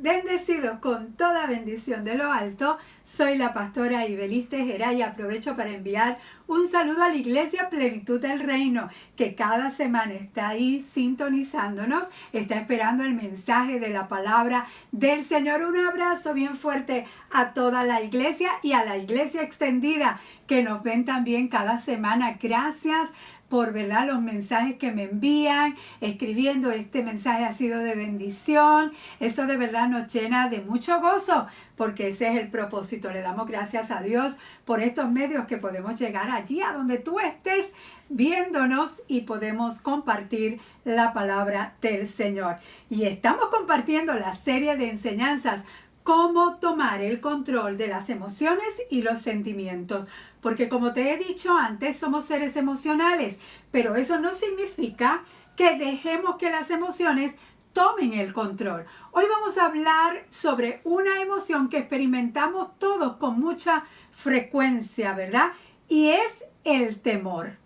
Bendecidos con toda bendición de lo alto, soy la pastora Ibeliz Tejera y aprovecho para enviar un saludo a la Iglesia Plenitud del Reino, que cada semana está ahí sintonizándonos, está esperando el mensaje de la palabra del Señor. Un abrazo bien fuerte a toda la iglesia y a la iglesia extendida que nos ven también cada semana. Gracias por verdad los mensajes que me envían, escribiendo este mensaje ha sido de bendición. Eso de verdad nos llena de mucho gozo, porque ese es el propósito. Le damos gracias a Dios por estos medios que podemos llegar allí a donde tú estés viéndonos y podemos compartir la palabra del Señor. Y estamos compartiendo la serie de enseñanzas cómo tomar el control de las emociones y los sentimientos. Porque como te he dicho antes, somos seres emocionales, pero eso no significa que dejemos que las emociones tomen el control. Hoy vamos a hablar sobre una emoción que experimentamos todos con mucha frecuencia, ¿verdad? Y es el temor.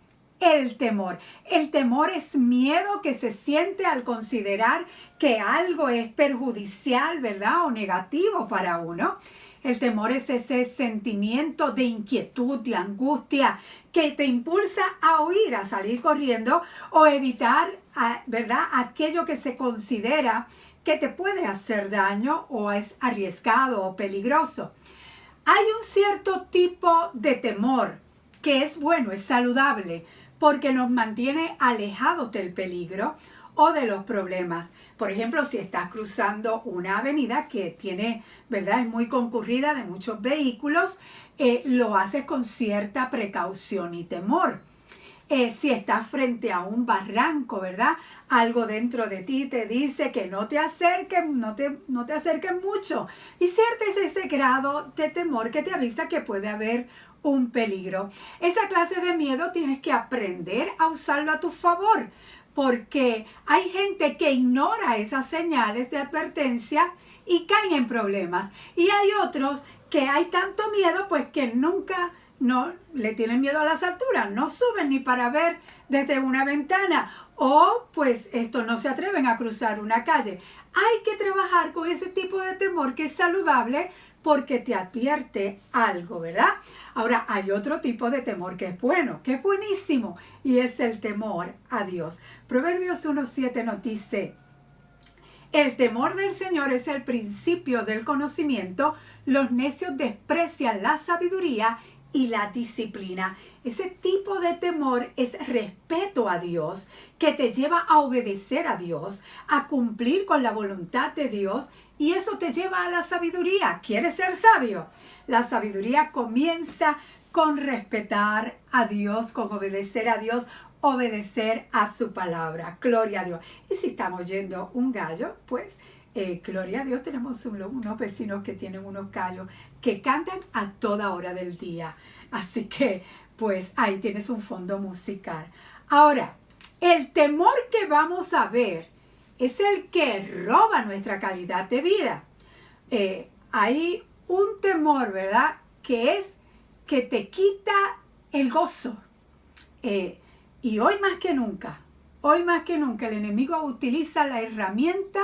El temor. El temor es miedo que se siente al considerar que algo es perjudicial, ¿verdad? O negativo para uno. El temor es ese sentimiento de inquietud, de angustia, que te impulsa a huir, a salir corriendo o evitar, ¿verdad?, aquello que se considera que te puede hacer daño o es arriesgado o peligroso. Hay un cierto tipo de temor que es bueno, es saludable, porque nos mantiene alejados del peligro o de los problemas. Por ejemplo, si estás cruzando una avenida que tiene, ¿verdad?, es muy concurrida de muchos vehículos, lo haces con cierta precaución y temor. Si estás frente a un barranco, ¿verdad?, algo dentro de ti te dice que no te acerques, no te acerques mucho. Y sientes ese grado de temor que te avisa que puede haber un peligro. Esa clase de miedo tienes que aprender a usarlo a tu favor, porque hay gente que ignora esas señales de advertencia y caen en problemas. Y hay otros que hay tanto miedo pues que nunca no le tienen miedo a las alturas, no suben ni para ver desde una ventana o pues no se atreven a cruzar una calle. Hay que trabajar con ese tipo de temor que es saludable porque te advierte algo, ¿verdad? Ahora, hay otro tipo de temor que es bueno, que es buenísimo, y es el temor a Dios. Proverbios 1:7 nos dice: el temor del Señor es el principio del conocimiento, los necios desprecian la sabiduría y la disciplina. Ese tipo de temor es respeto a Dios, que te lleva a obedecer a Dios, a cumplir con la voluntad de Dios, y eso te lleva a la sabiduría. ¿Quieres ser sabio? La sabiduría comienza con respetar a Dios, con obedecer a Dios, obedecer a su palabra. Gloria a Dios. Y si estamos oyendo un gallo, pues gloria a Dios, tenemos unos vecinos que tienen unos gallos que cantan a toda hora del día. Así que, pues ahí tienes un fondo musical. Ahora, el temor que vamos a ver es el que roba nuestra calidad de vida. Hay un temor, ¿verdad?, que es que te quita el gozo. Y hoy más que nunca, el enemigo utiliza la herramienta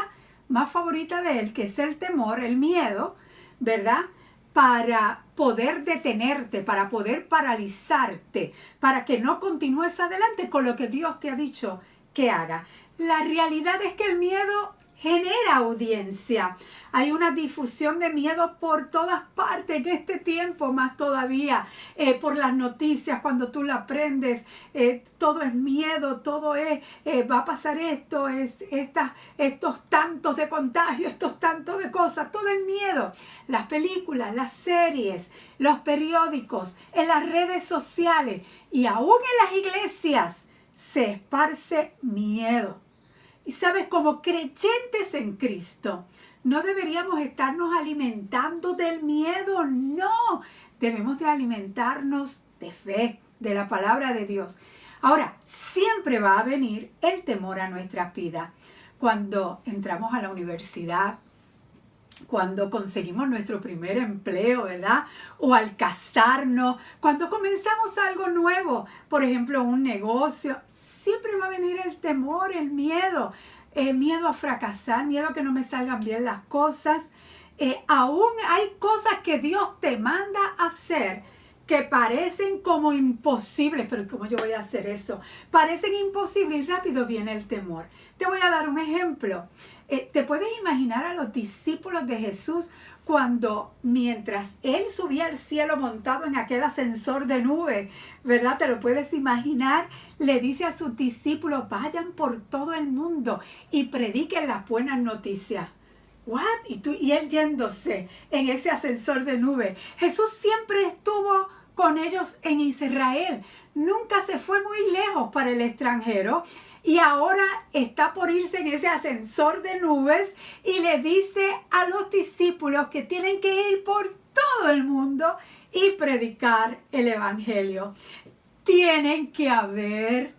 más favorita de él, que es el temor, el miedo, ¿verdad?, para poder detenerte, para poder paralizarte, para que no continúes adelante con lo que Dios te ha dicho que haga. La realidad es que el miedo genera audiencia. Hay una difusión de miedo por todas partes en este tiempo, más todavía por las noticias. Cuando tú la aprendes, todo es miedo, todo es, va a pasar esto, estos tantos de contagio, estos tantos de cosas, todo es miedo. Las películas, las series, los periódicos, en las redes sociales y aún en las iglesias se esparce miedo. Y sabes, como creyentes en Cristo, no deberíamos estarnos alimentando del miedo, no. Debemos de alimentarnos de fe, de la palabra de Dios. Ahora, siempre va a venir el temor a nuestras vidas. Cuando entramos a la universidad, cuando conseguimos nuestro primer empleo, ¿verdad?, o al casarnos, cuando comenzamos algo nuevo, por ejemplo, un negocio, siempre va a venir el temor, el miedo. miedo a fracasar, miedo a que no me salgan bien las cosas. Aún hay cosas que Dios te manda a hacer que parecen como imposibles, pero ¿cómo yo voy a hacer eso? Parecen imposibles y rápido viene el temor. Te voy a dar un ejemplo. ¿Te puedes imaginar a los discípulos de Jesús cuando mientras Él subía al cielo montado en aquel ascensor de nube, ¿verdad? ¿Te lo puedes imaginar? Le dice a sus discípulos, vayan por todo el mundo y prediquen las buenas noticias. ¿What? Y Él yéndose en ese ascensor de nube. Jesús siempre estuvo con ellos en Israel. Nunca se fue muy lejos para el extranjero. Y ahora está por irse en ese ascensor de nubes y le dice a los discípulos que tienen que ir por todo el mundo y predicar el evangelio. Tienen que haber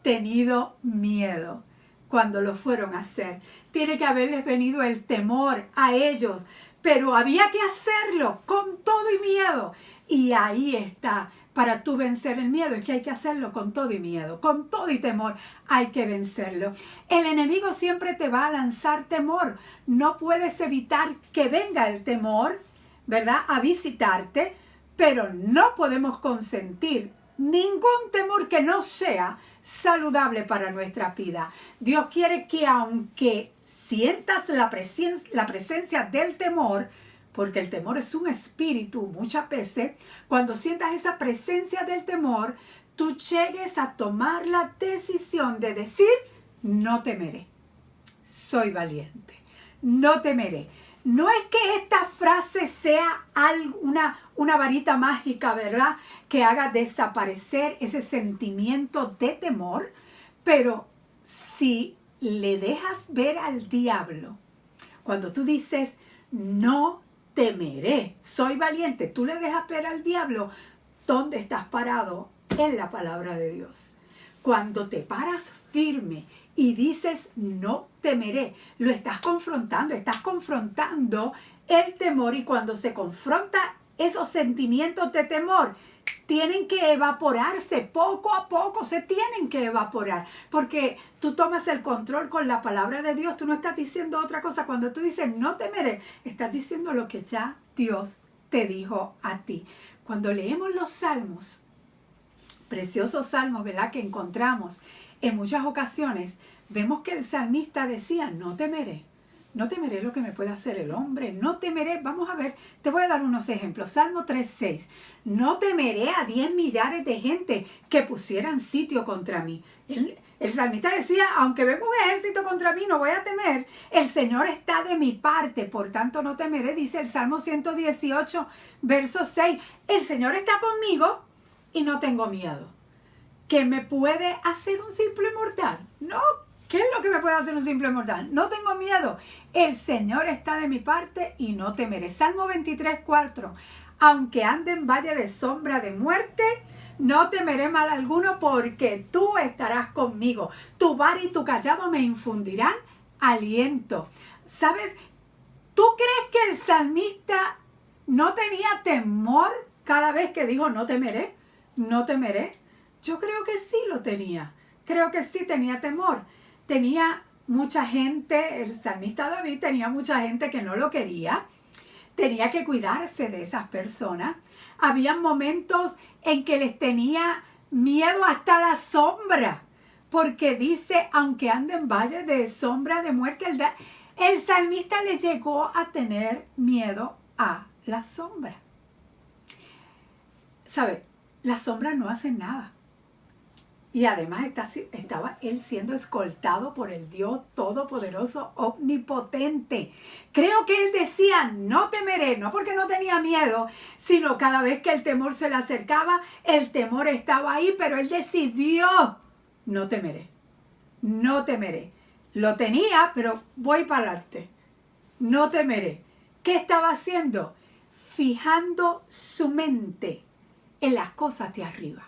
tenido miedo cuando lo fueron a hacer. Tiene que haberles venido el temor a ellos, pero había que hacerlo con todo y miedo. Y ahí está. Para tú vencer el miedo es que hay que hacerlo con todo y miedo, con todo y temor hay que vencerlo. El enemigo siempre te va a lanzar temor. No puedes evitar que venga el temor, ¿verdad? A visitarte, pero no podemos consentir ningún temor que no sea saludable para nuestra vida. Dios quiere que aunque sientas la presencia del temor, porque el temor es un espíritu muchas veces, cuando sientas esa presencia del temor, tú llegues a tomar la decisión de decir, no temeré, soy valiente, no temeré. No es que esta frase sea una varita mágica, ¿verdad? Que haga desaparecer ese sentimiento de temor, pero si le dejas ver al diablo, cuando tú dices, no temeré, soy valiente, tú le dejas ver al diablo dónde estás parado en la palabra de Dios. Cuando te paras firme y dices no temeré, lo estás confrontando el temor, y cuando se confronta esos sentimientos de temor, tienen que evaporarse, poco a poco se tienen que evaporar, porque tú tomas el control con la palabra de Dios. Tú no estás diciendo otra cosa. Cuando tú dices no temeré, estás diciendo lo que ya Dios te dijo a ti. Cuando leemos los salmos, preciosos salmos, ¿verdad?, que encontramos en muchas ocasiones, vemos que el salmista decía, no temeré lo que me puede hacer el hombre, no temeré. Vamos a ver, te voy a dar unos ejemplos. Salmo 3:6, no temeré a 10 millares de gente que pusieran sitio contra mí. El salmista decía, aunque venga un ejército contra mí, no voy a temer. El Señor está de mi parte, por tanto no temeré. Dice el Salmo 118, verso 6, el Señor está conmigo y no tengo miedo. ¿Qué me puede hacer un simple mortal? No. ¿Qué es lo que me puede hacer un simple mortal? No tengo miedo. El Señor está de mi parte y no temeré. Salmo 23:4. Aunque ande en valle de sombra de muerte, no temeré mal alguno, porque tú estarás conmigo. Tu vara y tu cayado me infundirán aliento. ¿Sabes? ¿Tú crees que el salmista no tenía temor cada vez que dijo no temeré? No temeré. Yo creo que sí lo tenía. Creo que sí tenía temor. Tenía mucha gente, el salmista David tenía mucha gente que no lo quería. Tenía que cuidarse de esas personas. Había momentos en que les tenía miedo hasta la sombra. Porque dice, aunque ande en valle de sombra de muerte, el salmista le llegó a tener miedo a la sombra. ¿Sabe? Las sombras no hacen nada. Y además estaba él siendo escoltado por el Dios Todopoderoso, Omnipotente. Creo que él decía, no temeré, no porque no tenía miedo, sino cada vez que el temor se le acercaba, el temor estaba ahí, pero él decidió, no temeré, no temeré. Lo tenía, pero voy para adelante. No temeré. ¿Qué estaba haciendo? Fijando su mente en las cosas de arriba.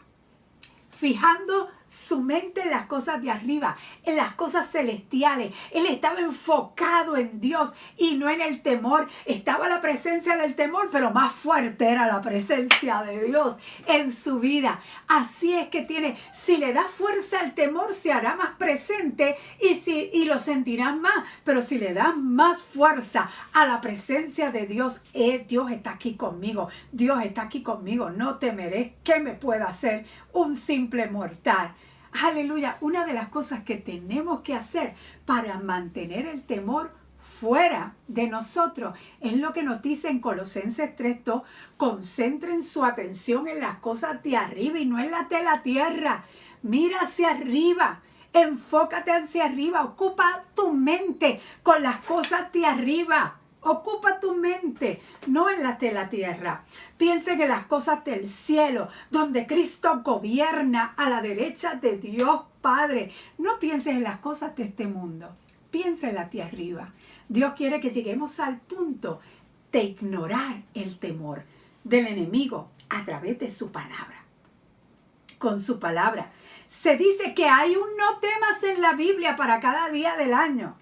Fijando su mente en las cosas de arriba, en las cosas celestiales. Él estaba enfocado en Dios y no en el temor. Estaba la presencia del temor, pero más fuerte era la presencia de Dios en su vida. Así es que si le da fuerza al temor, se hará más presente y lo sentirás más. Pero si le das más fuerza a la presencia de Dios, Dios está aquí conmigo, Dios está aquí conmigo, no temeré. ¿Qué me puede hacer un simple mortal? Aleluya. Una de las cosas que tenemos que hacer para mantener el temor fuera de nosotros es lo que nos dice en Colosenses 3:2. Concentren su atención en las cosas de arriba y no en las de la tierra. Mira hacia arriba. Enfócate hacia arriba. Ocupa tu mente con las cosas de arriba. Ocupa tu mente, no en las de la tierra. Piensa en las cosas del cielo, donde Cristo gobierna a la derecha de Dios Padre. No pienses en las cosas de este mundo. Piensa en las de arriba. Dios quiere que lleguemos al punto de ignorar el temor del enemigo a través de su palabra. Con su palabra. Se dice que hay un no temas en la Biblia para cada día del año.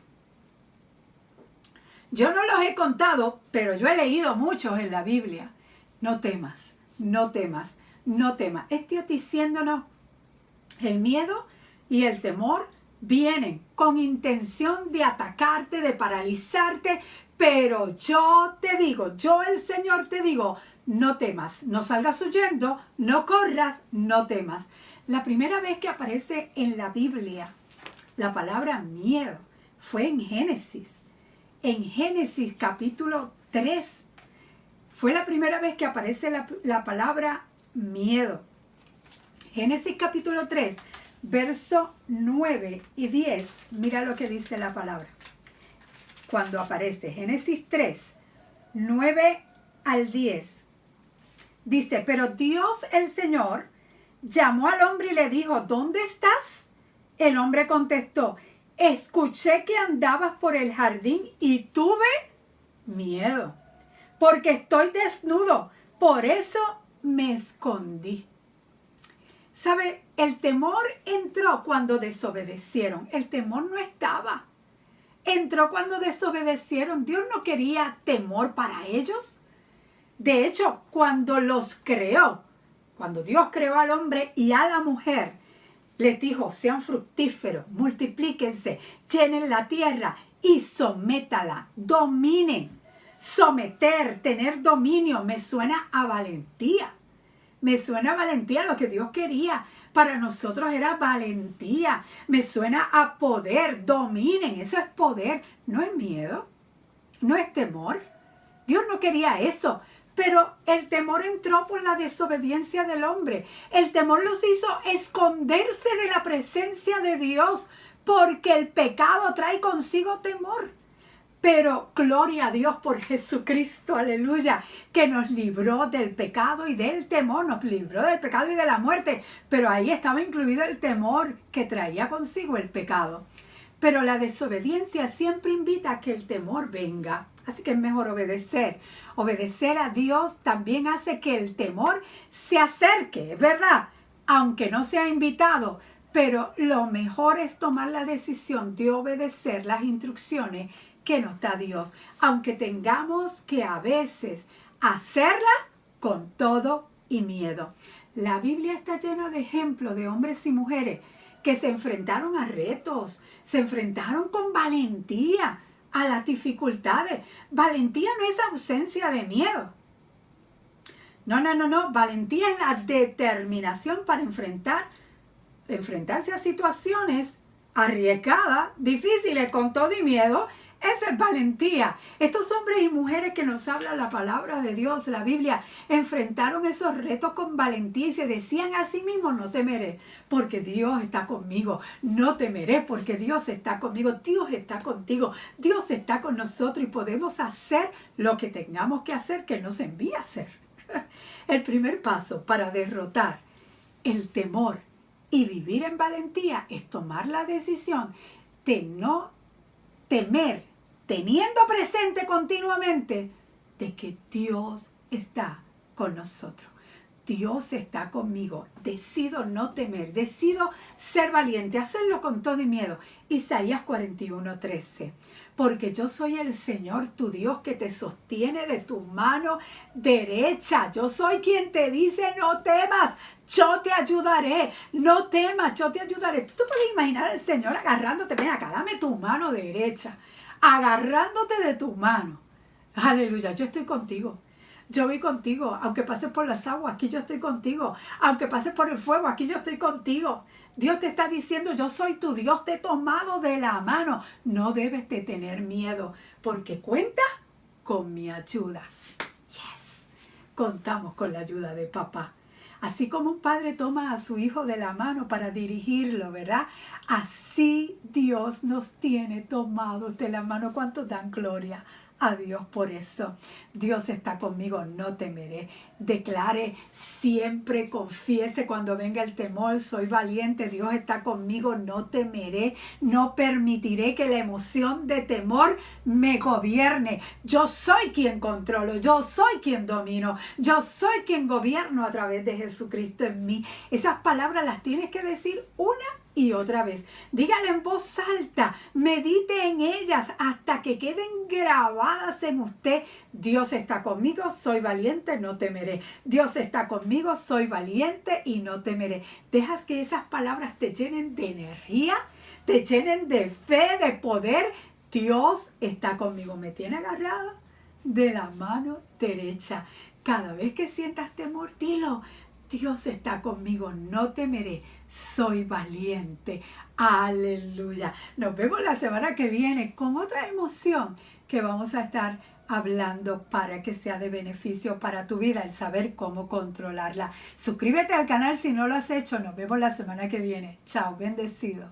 Yo no los he contado, pero yo he leído muchos en la Biblia. No temas, no temas, no temas. Es Dios diciéndonos, el miedo y el temor vienen con intención de atacarte, de paralizarte, pero yo te digo, yo el Señor te digo, no temas, no salgas huyendo, no corras, no temas. La primera vez que aparece en la Biblia la palabra miedo fue en Génesis. En Génesis capítulo 3 fue la primera vez que aparece la palabra miedo. Génesis capítulo 3, verso 9 y 10. Mira lo que dice la palabra. Cuando aparece Génesis 3, 9 al 10. Dice, pero Dios el Señor llamó al hombre y le dijo, ¿dónde estás? El hombre contestó, escuché que andabas por el jardín y tuve miedo, porque estoy desnudo, por eso me escondí. ¿Sabe? El temor entró cuando desobedecieron. El temor no estaba. Entró cuando desobedecieron. Dios no quería temor para ellos. De hecho, cuando los creó, cuando Dios creó al hombre y a la mujer, les dijo, sean fructíferos, multiplíquense, llenen la tierra y sométala, dominen. Someter, tener dominio, me suena a valentía. Me suena a valentía. Lo que Dios quería para nosotros era valentía. Me suena a poder, dominen. Eso es poder, no es miedo, no es temor. Dios no quería eso. Pero el temor entró por la desobediencia del hombre. El temor los hizo esconderse de la presencia de Dios, porque el pecado trae consigo temor. Pero gloria a Dios por Jesucristo, aleluya, que nos libró del pecado y del temor, nos libró del pecado y de la muerte. Pero ahí estaba incluido el temor que traía consigo el pecado. Pero la desobediencia siempre invita a que el temor venga. Así que es mejor obedecer. Obedecer a Dios también hace que el temor se acerque, es verdad, aunque no sea invitado. Pero lo mejor es tomar la decisión de obedecer las instrucciones que nos da Dios, aunque tengamos que a veces hacerla con todo y miedo. La Biblia está llena de ejemplos de hombres y mujeres que se enfrentaron a retos, se enfrentaron con valentía a las dificultades. Valentía no es ausencia de miedo. No. Valentía es la determinación para enfrentarse a situaciones arriesgadas, difíciles, con todo y miedo. Esa es valentía. Estos hombres y mujeres que nos habla la palabra de Dios, la Biblia, enfrentaron esos retos con valentía y se decían a sí mismos, no temeré porque Dios está conmigo. No temeré porque Dios está conmigo. Dios está contigo. Dios está con nosotros y podemos hacer lo que tengamos que hacer, que Él nos envía a hacer. El primer paso para derrotar el temor y vivir en valentía es tomar la decisión de no temer, teniendo presente continuamente de que Dios está con nosotros. Dios está conmigo. Decido no temer. Decido ser valiente. Hacerlo con todo y miedo. Isaías 41:13. Porque yo soy el Señor tu Dios que te sostiene de tu mano derecha. Yo soy quien te dice no temas. Yo te ayudaré. No temas. Yo te ayudaré. Tú te puedes imaginar al Señor agarrándote. Ven acá, dame tu mano derecha. Agarrándote de tu mano. Aleluya. Yo estoy contigo. Yo voy contigo, aunque pases por las aguas, aquí yo estoy contigo. Aunque pases por el fuego, aquí yo estoy contigo. Dios te está diciendo, yo soy tu Dios, te he tomado de la mano. No debes de tener miedo, porque cuenta con mi ayuda. Yes, contamos con la ayuda de papá. Así como un padre toma a su hijo de la mano para dirigirlo, ¿verdad? Así Dios nos tiene tomados de la mano. ¿Cuántos dan gloria a Dios por eso? Dios está conmigo, no temeré. Declare siempre, confiese cuando venga el temor, soy valiente, Dios está conmigo, no temeré. No permitiré que la emoción de temor me gobierne. Yo soy quien controlo, yo soy quien domino, yo soy quien gobierno a través de Jesucristo en mí. Esas palabras las tienes que decir una y otra vez. Dígale en voz alta, medite en ellas hasta que queden grabadas en usted. Dios está conmigo, soy valiente, no temeré. Dios está conmigo, soy valiente y no temeré. Dejas que esas palabras te llenen de energía, te llenen de fe, de poder. Dios está conmigo, me tiene agarrada de la mano derecha. Cada vez que sientas temor, dilo. Dios está conmigo, no temeré, soy valiente. Aleluya. Nos vemos la semana que viene con otra emoción que vamos a estar hablando para que sea de beneficio para tu vida, el saber cómo controlarla. Suscríbete al canal si no lo has hecho. Nos vemos la semana que viene. Chao, bendecido.